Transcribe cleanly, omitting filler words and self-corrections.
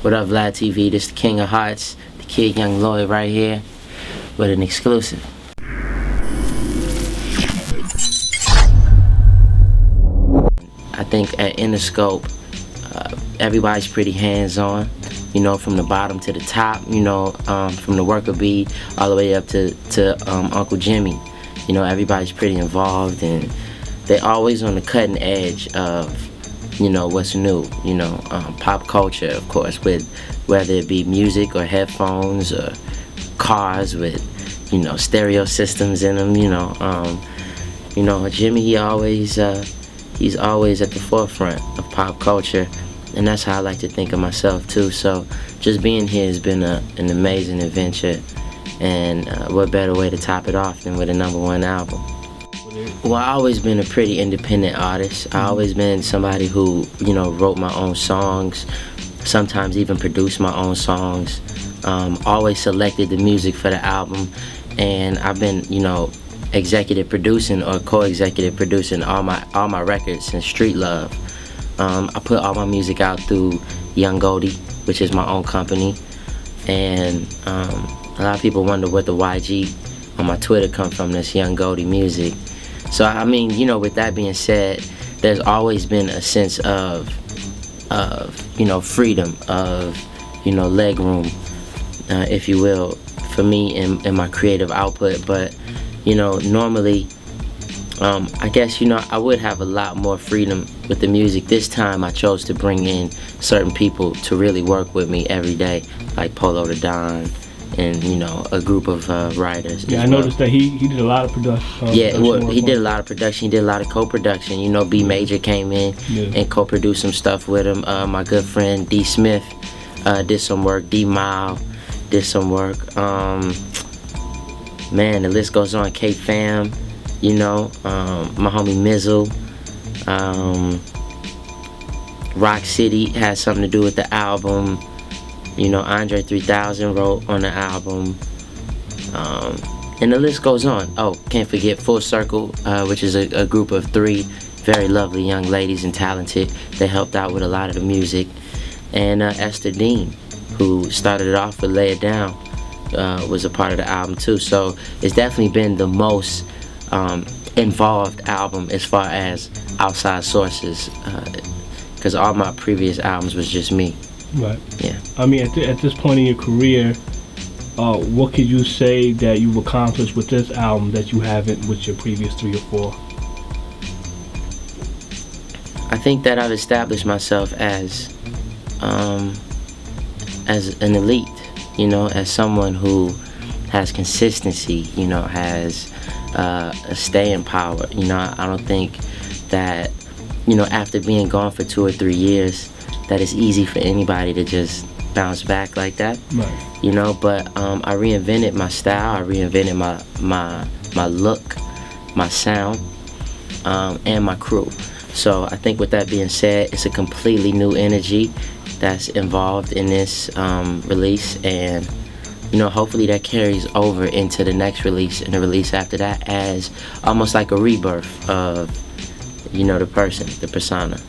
What up, Vlad TV? This the King of Hearts, the kid Young Lloyd right here with an exclusive. I think at Interscope, everybody's pretty hands-on, you know, from the bottom to the top, you know, from the worker bee all the way up to Uncle Jimmy. You know, everybody's pretty involved, and they're always on the cutting edge of, you know, what's new, you know, pop culture, of course, with whether it be music or headphones or cars with, you know, stereo systems in them, you know, Jimmy, he's always at the forefront of pop culture, and that's how I like to think of myself too. So just being here has been an amazing adventure, and what better way to top it off than with a #1 album. Well, I've always been a pretty independent artist. I've always been somebody who, you know, wrote my own songs, sometimes even produced my own songs, always selected the music for the album, and I've been, you know, executive producing or co-executive producing all my records since Street Love. I put all my music out through Young Goldie, which is my own company, and a lot of people wonder what the YG on my Twitter come from, this Young Goldie music. So I mean, you know, with that being said, there's always been a sense of you know, freedom, of, you know, leg room, if you will, for me in my creative output. But you know, normally, I guess, you know, I would have a lot more freedom with the music. This time I chose to bring in certain people to really work with me every day, like Polo the Don, and, you know, a group of writers. Yeah, I noticed that he did a lot of production. Yeah, well, he did a lot of production. He did a lot of co-production. You know, B Major came in and co-produced some stuff with him. My good friend D Smith did some work. D Mile did some work. Man, the list goes on. K-Fam, you know, my homie Mizzle. Rock City had something to do with the album. You know, Andre 3000 wrote on the album. And the list goes on. Oh, can't forget Full Circle, which is a group of 3 very lovely young ladies and talented. They helped out with a lot of the music. And Esther Dean, who started it off with Lay It Down, was a part of the album too. So it's definitely been the most involved album as far as outside sources, because all my previous albums was just me. Right. Yeah. I mean, at this point in your career, what could you say that you've accomplished with this album that you haven't with your previous 3 or 4? I think that I've established myself as an elite, you know, as someone who has consistency, you know, has a staying power. You know, I don't think that, you know, after being gone for 2 or 3 years, that it's easy for anybody to just bounce back like that. Right. You know, but I reinvented my style, I reinvented my look, my sound, and my crew. So I think with that being said, it's a completely new energy that's involved in this release, and you know, hopefully that carries over into the next release and the release after that as almost like a rebirth of, you know, the person, the persona.